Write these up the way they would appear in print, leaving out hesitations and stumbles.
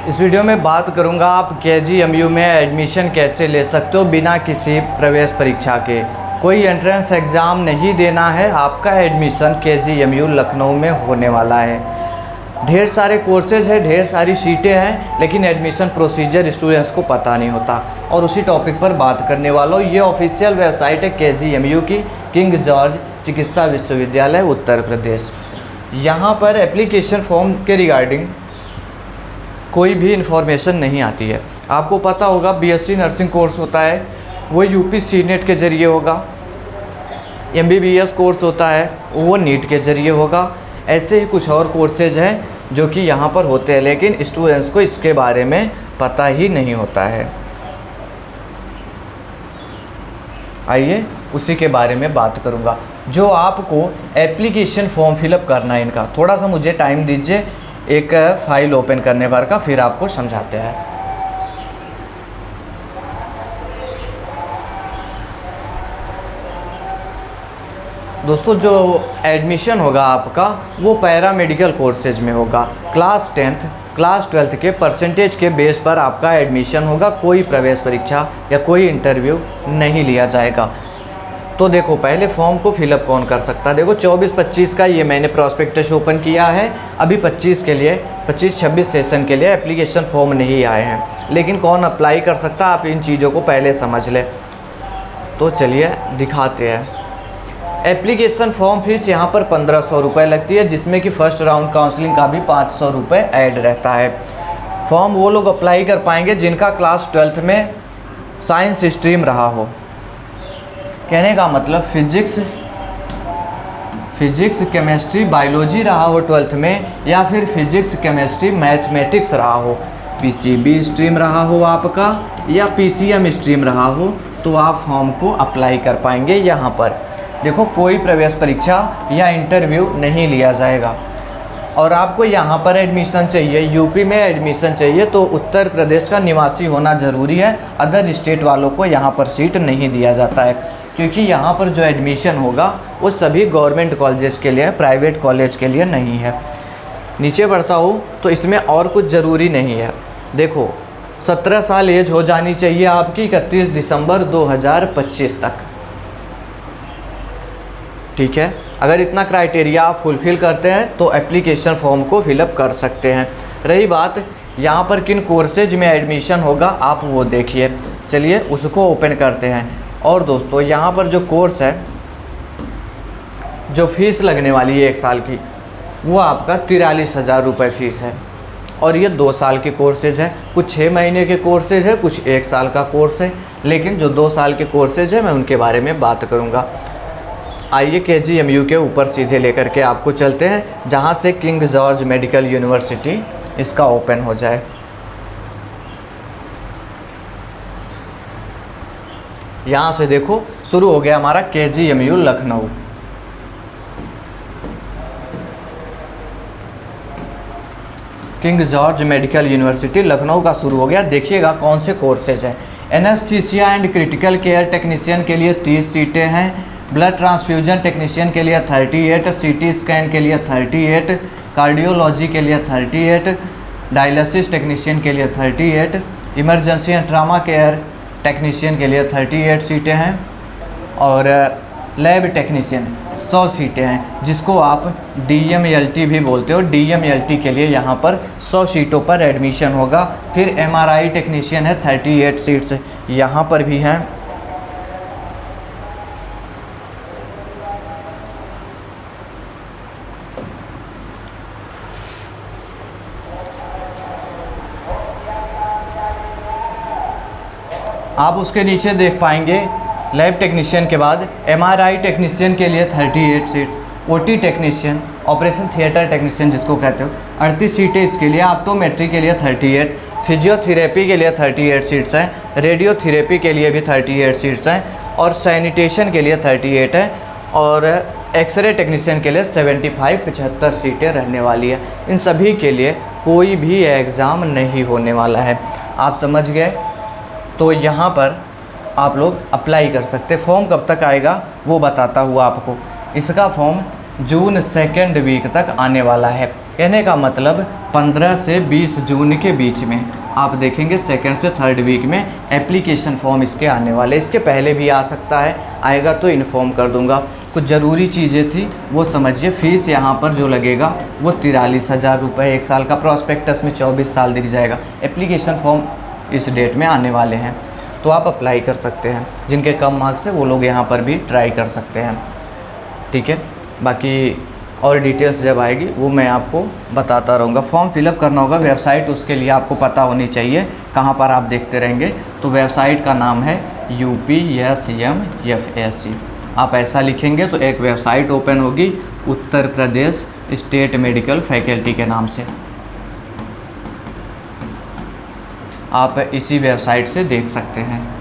इस वीडियो में बात करूंगा आप KGMU में एडमिशन कैसे ले सकते हो बिना किसी प्रवेश परीक्षा के। कोई एंट्रेंस एग्ज़ाम नहीं देना है, आपका एडमिशन KGMU लखनऊ में होने वाला है। ढेर सारे कोर्सेज हैं, ढेर सारी सीटें हैं, लेकिन एडमिशन प्रोसीजर स्टूडेंट्स को पता नहीं होता और उसी टॉपिक पर बात करने वाला हूँ। ये ऑफिशियल वेबसाइट है KGMU की, किंग जॉर्ज चिकित्सा विश्वविद्यालय उत्तर प्रदेश। यहाँ पर एप्लीकेशन फॉर्म के रिगार्डिंग कोई भी इन्फॉर्मेशन नहीं आती है। आपको पता होगा BSc नर्सिंग कोर्स होता है वो UP CNET के ज़रिए होगा, MBBS कोर्स होता है वो नीट के ज़रिए होगा। ऐसे ही कुछ और कोर्सेज हैं जो कि यहाँ पर होते हैं, लेकिन स्टूडेंट्स को इसके बारे में पता ही नहीं होता है। आइए उसी के बारे में बात करूँगा। जो आपको एप्लीकेशन फॉर्म फिलअप करना है, इनका थोड़ा सा मुझे टाइम दीजिए, एक फ़ाइल ओपन करने पर का फिर आपको समझाते हैं। दोस्तों, जो एडमिशन होगा आपका वो पैरामेडिकल कोर्सेज में होगा। क्लास 10th क्लास 12th के परसेंटेज के बेस पर आपका एडमिशन होगा। कोई प्रवेश परीक्षा या कोई इंटरव्यू नहीं लिया जाएगा। तो देखो, पहले फॉर्म को फिलअप कौन कर सकता है। देखो 24-25 का ये मैंने प्रॉस्पेक्टस ओपन किया है। अभी 25 के लिए 25-26 सेशन के लिए एप्लीकेशन फॉर्म नहीं आए हैं, लेकिन कौन अप्लाई कर सकता है, आप इन चीज़ों को पहले समझ लें। तो चलिए दिखाते हैं। एप्लीकेशन फॉर्म फीस यहाँ पर 1500 रुपये लगती है, जिसमें कि फ़र्स्ट राउंड काउंसलिंग का भी 500 रुपये ऐड रहता है। फॉर्म वो लोग अप्लाई कर पाएंगे जिनका क्लास 12th में साइंस स्ट्रीम रहा हो। कहने का मतलब फिजिक्स केमिस्ट्री बायोलॉजी रहा हो 12th में, या फिर फिजिक्स केमिस्ट्री मैथमेटिक्स रहा हो, PCB स्ट्रीम रहा हो आपका, या PCM स्ट्रीम रहा हो, तो आप फॉर्म को अप्लाई कर पाएंगे। यहाँ पर देखो, कोई प्रवेश परीक्षा या इंटरव्यू नहीं लिया जाएगा। और आपको यहाँ पर एडमिशन चाहिए, UP में एडमिशन चाहिए, तो उत्तर प्रदेश का निवासी होना ज़रूरी है। अदर स्टेट वालों को यहाँ पर सीट नहीं दिया जाता है, क्योंकि यहाँ पर जो एडमिशन होगा वो सभी गवर्नमेंट कॉलेजेस के लिए, प्राइवेट कॉलेज के लिए नहीं है। नीचे बढ़ता हूँ तो इसमें और कुछ ज़रूरी नहीं है। देखो, 17 साल एज हो जानी चाहिए आपकी 31 दिसंबर 2025 तक, ठीक है। अगर इतना क्राइटेरिया आप फुलफ़िल करते हैं तो एप्लीकेशन फॉर्म को फिलअप कर सकते हैं। रही बात यहाँ पर किन कोर्सेज में एडमिशन होगा, आप वो देखिए। चलिए उसको ओपन करते हैं। और दोस्तों, यहाँ पर जो कोर्स है, जो फ़ीस लगने वाली है 1 साल की, वो आपका 43,000 रुपये फ़ीस है। और ये 2 साल के कोर्सेज है। कुछ 6 महीने के कोर्सेज है, कुछ 1 साल का कोर्स है, लेकिन जो 2 साल के कोर्सेज है मैं उनके बारे में बात करूँगा। आइए KGMU के ऊपर सीधे लेकर के आपको चलते हैं, जहाँ से किंग जॉर्ज मेडिकल यूनिवर्सिटी इसका ओपन हो जाए। यहाँ से देखो शुरू हो गया हमारा KGMU Lucknow. King George medical university Lucknow का शुरू हो गया। देखिएगा कौन से कोर्सेज हैं। Anaesthesia and critical care technician के लिए 30 सीटें हैं। ब्लड ट्रांसफ्यूजन टेक्नीशियन के लिए 38, CT स्कैन के लिए 38, कार्डियोलॉजी के लिए 38, डायलिसिस टेक्नीशियन के लिए 38, emergency and trauma care technician के लिए 38 सीटें हैं। और लैब टेक्नीशियन 100 सीटें हैं, जिसको आप DMLT भी बोलते हो। DMLT के लिए यहाँ पर 100 सीटों पर एडमिशन होगा। फिर MRI टेक्नीशियन है, 38 सीट्स यहाँ पर भी हैं। आप उसके नीचे देख पाएंगे लैब टेक्नीशियन के बाद MRI टेक्नीशियन के लिए 38 seats, OT technician, operation theatre technician जिसको कहते हो 38 सीटें इसके लिए, ऑप्टोमेट्री के लिए 38, फिजियोथेरेपी के लिए 38 सीट्स हैं, रेडियोथेरेपी के लिए भी 38 सीट्स हैं, और सैनिटेशन के लिए 38 है, और एक्सरे टेक्नीशियन के लिए 75 सीटें रहने वाली है। इन सभी के लिए कोई भी एग्ज़ाम नहीं होने वाला है। आप समझ गए? तो यहाँ पर आप लोग अप्लाई कर सकते। फॉर्म कब तक आएगा वो बताता हुआ आपको। इसका फॉर्म जून सेकेंड वीक तक आने वाला है। कहने का मतलब 15 से 20 जून के बीच में आप देखेंगे सेकेंड से थर्ड वीक में एप्लीकेशन फॉर्म इसके आने वाले। इसके पहले भी आ सकता है, आएगा तो इन्फॉर्म कर दूंगा। कुछ ज़रूरी चीज़ें थी वो समझिए। फ़ीस यहाँ पर जो लगेगा वो 43,000 रुपये 1 साल का। प्रॉस्पेक्टस में 24 साल दिख जाएगा। एप्लीकेशन फॉर्म इस डेट में आने वाले हैं, तो आप अप्लाई कर सकते हैं। जिनके कम मार्क्स है वो लोग यहाँ पर भी ट्राई कर सकते हैं, ठीक है। बाकी और डिटेल्स जब आएगी वो मैं आपको बताता रहूँगा। फॉर्म फिलअप करना होगा, वेबसाइट उसके लिए आपको पता होनी चाहिए। कहाँ पर आप देखते रहेंगे तो वेबसाइट का नाम है UPSCMFSC। आप ऐसा लिखेंगे तो एक वेबसाइट ओपन होगी Uttar Pradesh state medical faculty के नाम से। आप इसी वेबसाइट से देख सकते हैं।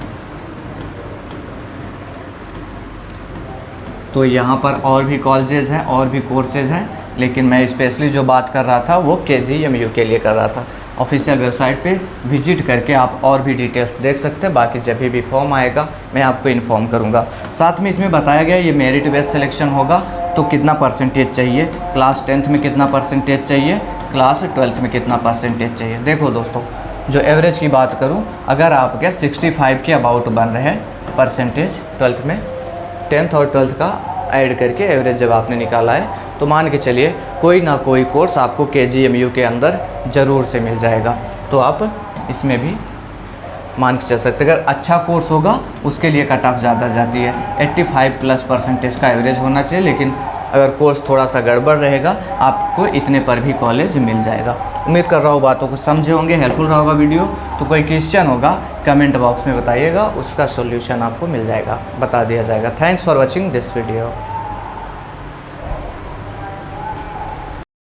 तो यहाँ पर और भी कॉलेजेस हैं और भी कोर्सेज़ हैं, लेकिन मैं स्पेशली जो बात कर रहा था वो KGMU के लिए कर रहा था। ऑफिशियल वेबसाइट पे विजिट करके आप और भी डिटेल्स देख सकते हैं। बाकी जब भी फॉर्म आएगा मैं आपको इन्फॉर्म करूँगा। साथ में इसमें बताया गया ये मेरिट बेस्ड सिलेक्शन होगा, तो कितना परसेंटेज चाहिए, क्लास 10th में कितना परसेंटेज चाहिए, क्लास 12th में कितना परसेंटेज चाहिए। देखो दोस्तों, जो एवरेज की बात करूँ, अगर आपके 65 के अबाउट बन रहे हैं परसेंटेज 12th में, 10th और 12th का ऐड करके एवरेज जब आपने निकाला है, तो मान के चलिए कोई ना कोई कोर्स आपको KGMU के अंदर ज़रूर से मिल जाएगा। तो आप इसमें भी मान के चल सकते हैं। अगर अच्छा कोर्स होगा उसके लिए कट ऑफ ज़्यादा जाती है। 85+ परसेंटेज का एवरेज होना चाहिए, लेकिन अगर कोर्स थोड़ा सा गड़बड़ रहेगा आपको इतने पर भी कॉलेज मिल जाएगा। उम्मीद कर रहा हूँ बातों को समझे होंगे, हेल्पफुल रहा होगा वीडियो। तो कोई क्वेश्चन होगा कमेंट बॉक्स में बताइएगा, उसका सॉल्यूशन आपको मिल जाएगा, बता दिया जाएगा। Thanks for watching this video.